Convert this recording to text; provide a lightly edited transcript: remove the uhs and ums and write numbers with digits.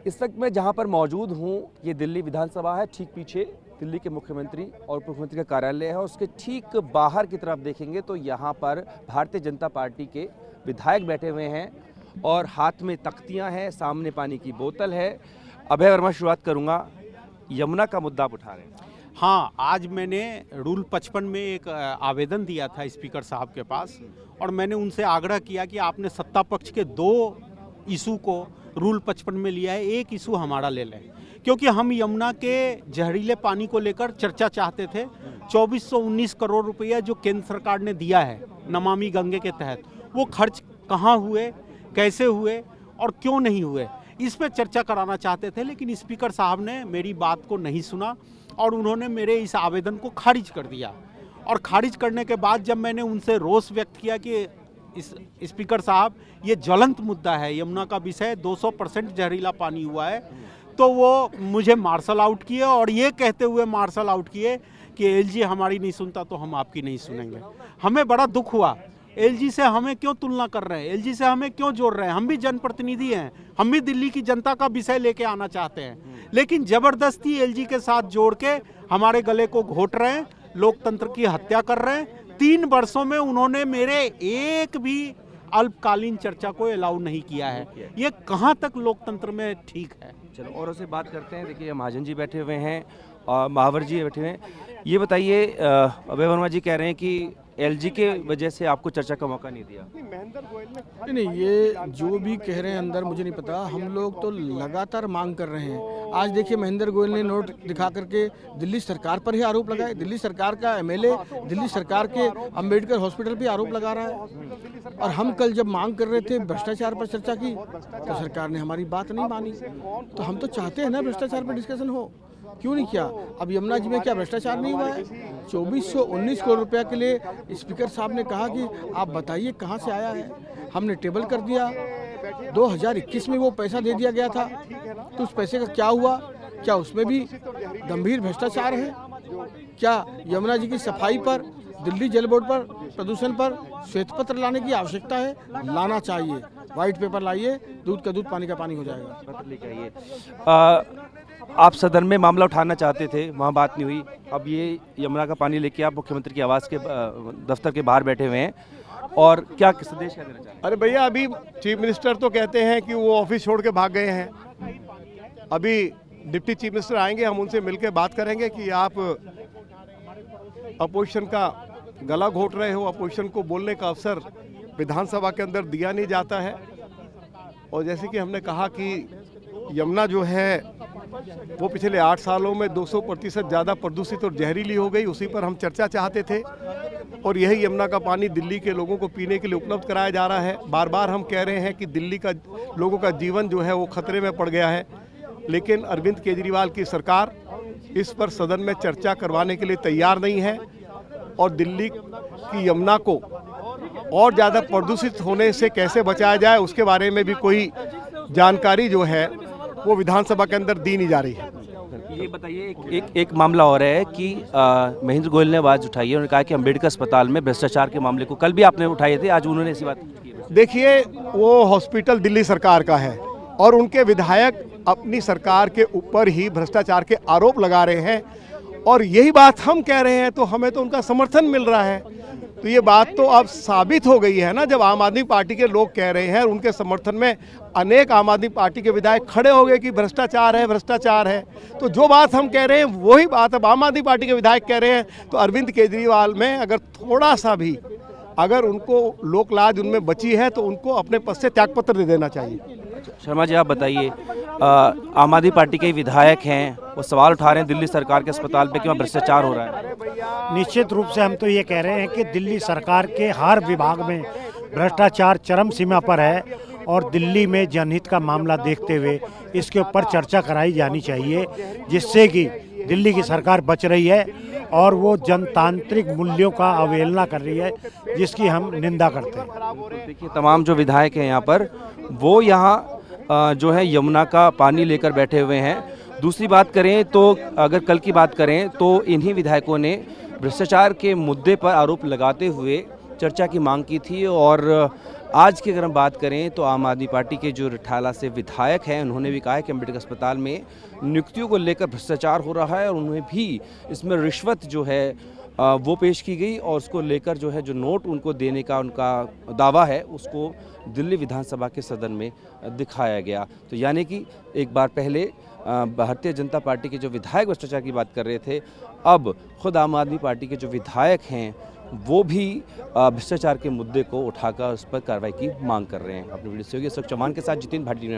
इस वक्त मैं जहां पर मौजूद हूं ये दिल्ली विधानसभा है। ठीक पीछे दिल्ली के मुख्यमंत्री और उप मुख्यमंत्री का कार्यालय है। उसके ठीक बाहर की तरफ देखेंगे तो यहां पर भारतीय जनता पार्टी के विधायक बैठे हुए हैं और हाथ में तख्तियां हैं, सामने पानी की बोतल है। अभय वर्मा शुरुआत करूंगा, यमुना का मुद्दा आप उठा रहे हैं। हाँ, आज मैंने रूल 55 में एक आवेदन दिया था स्पीकर साहब के पास और मैंने उनसे आग्रह किया कि आपने सत्ता पक्ष के 2 इशू को रूल 55 में लिया है, एक इशू हमारा ले लें, क्योंकि हम यमुना के जहरीले पानी को लेकर चर्चा चाहते थे। 2419 करोड़ रुपया जो केंद्र सरकार ने दिया है नमामि गंगे के तहत, वो खर्च कहाँ हुए, कैसे हुए और क्यों नहीं हुए, इस पर चर्चा कराना चाहते थे। लेकिन स्पीकर साहब ने मेरी बात को नहीं सुना और उन्होंने मेरे इस आवेदन को खारिज कर दिया। और खारिज करने के बाद जब मैंने उनसे रोष व्यक्त किया कि इस स्पीकर साहब ये ज्वलंत मुद्दा है, यमुना का विषय 200% जहरीला पानी हुआ है, तो वो मुझे मार्शल आउट किए और ये कहते हुए मार्शल आउट किए कि एलजी हमारी नहीं सुनता तो हम आपकी नहीं सुनेंगे। हमें बड़ा दुख हुआ, एलजी से हमें क्यों तुलना कर रहे हैं, एलजी से हमें क्यों जोड़ रहे हैं। हम भी जनप्रतिनिधि हैं, हम भी दिल्ली की जनता का विषय लेके आना चाहते हैं, लेकिन जबरदस्ती एलजी के साथ जोड़ के हमारे गले को घोट रहे हैं, लोकतंत्र की हत्या कर रहे हैं। 3 वर्षों में उन्होंने मेरे एक भी अल्पकालीन चर्चा को अलाउ नहीं किया है। ये कहाँ तक लोकतंत्र में ठीक है। चलो और उससे बात करते हैं। देखिए महाजन जी बैठे हुए हैं और महावर जी बैठे हुए हैं। ये बताइए, अभय वर्मा जी कह रहे हैं कि एलजी के वजह से आपको चर्चा का मौका नहीं दिया। नहीं, ये जो भी कह रहे हैं अंदर मुझे नहीं पता। हम लोग तो लगातार मांग कर रहे हैं। आज देखिए महेंद्र गोयल ने नोट दिखा करके दिल्ली सरकार पर ही आरोप लगाए। दिल्ली सरकार का एमएलए दिल्ली सरकार के अंबेडकर हॉस्पिटल पे आरोप लगा रहा है। और हम कल जब मांग कर रहे थे भ्रष्टाचार पर चर्चा की तो सरकार ने हमारी बात नहीं मानी। तो हम तो चाहते हैं ना भ्रष्टाचार पर डिस्कशन हो, क्यों नहीं किया। अब यमुना जी में क्या भ्रष्टाचार नहीं हुआ है। 2419 करोड़ रुपया के लिए स्पीकर साहब ने कहा कि आप बताइए कहाँ से आया है। हमने टेबल कर दिया। 2021 में वो पैसा दे दिया गया था, तो उस पैसे का क्या हुआ। क्या उसमें भी गंभीर भ्रष्टाचार है। क्या यमुना जी की सफाई पर, दिल्ली जल बोर्ड पर, प्रदूषण पर श्वेत पत्र लाने की आवश्यकता है। लाना चाहिए, व्हाइट पेपर लाइए, दूध का दूध पानी का पानी हो जाएगा। पत्र लेके आइए। आप सदन में मामला उठाना चाहते थे, वहाँ बात नहीं हुई। अब ये यमुना का पानी लेके आप मुख्यमंत्री के आवास के दफ्तर के बाहर बैठे हुए हैं और क्या संदेश क्या देना चाहते हैं? अरे भैया, अभी चीफ मिनिस्टर तो कहते हैं कि वो ऑफिस छोड़ के भाग गए हैं। अभी डिप्टी चीफ मिनिस्टर आएंगे, हम उनसे मिलकर बात करेंगे कि आप अपोजिशन का गला घोट रहे हो। अपोजिशन को बोलने का अवसर विधानसभा के अंदर दिया नहीं जाता है। और जैसे कि हमने कहा कि यमुना जो है वो पिछले 8 सालों में 200% ज़्यादा प्रदूषित और जहरीली हो गई। उसी पर हम चर्चा चाहते थे और यही यमुना का पानी दिल्ली के लोगों को पीने के लिए उपलब्ध कराया जा रहा है। बार बार हम कह रहे हैं कि दिल्ली का लोगों का जीवन जो है वो खतरे में पड़ गया है, लेकिन अरविंद केजरीवाल की सरकार इस पर सदन में चर्चा करवाने के लिए तैयार नहीं है। और दिल्ली की यमुना को और ज़्यादा प्रदूषित होने से कैसे बचाया जाए उसके बारे में भी कोई जानकारी जो है वो विधानसभा के अंदर दी नहीं जा रही है। ये बताइए, एक मामला और है कि महेंद्र गोयल ने आवाज़ उठाई है। उन्होंने कहा कि अंबेडकर अस्पताल में भ्रष्टाचार के मामले को कल भी आपने उठाए थे, आज उन्होंने ऐसी बात की है। देखिए, वो हॉस्पिटल दिल्ली सरकार का है और उनके विधायक अपनी सरकार के ऊपर ही भ्रष्टाचार के आरोप लगा रहे हैं और यही बात हम कह रहे हैं, तो हमें तो उनका समर्थन मिल रहा है। तो ये बात तो अब साबित हो गई है ना, जब आम आदमी पार्टी के लोग कह रहे हैं और उनके समर्थन में अनेक आम आदमी पार्टी के विधायक खड़े हो गए कि भ्रष्टाचार है, भ्रष्टाचार है। तो जो बात हम कह रहे हैं वही बात अब आम आदमी पार्टी के विधायक कह रहे हैं। तो अरविंद केजरीवाल में अगर थोड़ा सा भी अगर उनको लोकलाज उनमें बची है तो उनको अपने पद से त्यागपत्र दे देना चाहिए। शर्मा जी, आप बताइए, आम आदमी पार्टी के विधायक हैं, वो सवाल उठा रहे हैं दिल्ली सरकार के अस्पताल पे कि वहाँ भ्रष्टाचार हो रहा है। निश्चित रूप से हम तो ये कह रहे हैं कि दिल्ली सरकार के हर विभाग में भ्रष्टाचार चरम सीमा पर है और दिल्ली में जनहित का मामला देखते हुए इसके ऊपर चर्चा कराई जानी चाहिए, जिससे कि दिल्ली की सरकार बच रही है और वो जनतांत्रिक मूल्यों का अवहेलना कर रही है, जिसकी हम निंदा करते हैं। देखिए, तमाम जो विधायक हैं यहाँ पर, वो यहाँ जो है यमुना का पानी लेकर बैठे हुए हैं। दूसरी बात करें तो अगर कल की बात करें तो इन्हीं विधायकों ने भ्रष्टाचार के मुद्दे पर आरोप लगाते हुए चर्चा की मांग की थी और आज की अगर हम बात करें तो आम आदमी पार्टी के जो रिठाला से विधायक हैं, उन्होंने भी कहा है कि अम्बेडकर अस्पताल में नियुक्तियों को लेकर भ्रष्टाचार हो रहा है और उन्हें भी इसमें रिश्वत जो है वो पेश की गई और उसको लेकर जो है जो नोट उनको देने का उनका दावा है उसको दिल्ली विधानसभा के सदन में दिखाया गया। तो यानी कि एक बार पहले भारतीय जनता पार्टी के जो विधायक भ्रष्टाचार की बात कर रहे थे, अब खुद आम आदमी पार्टी के जो विधायक हैं वो भी भ्रष्टाचार के मुद्दे को उठाकर उस पर कार्रवाई की मांग कर रहे हैं। अपनी वीडियो सहयोगी अशोक चौहान के साथ जितेंद्र भाटी।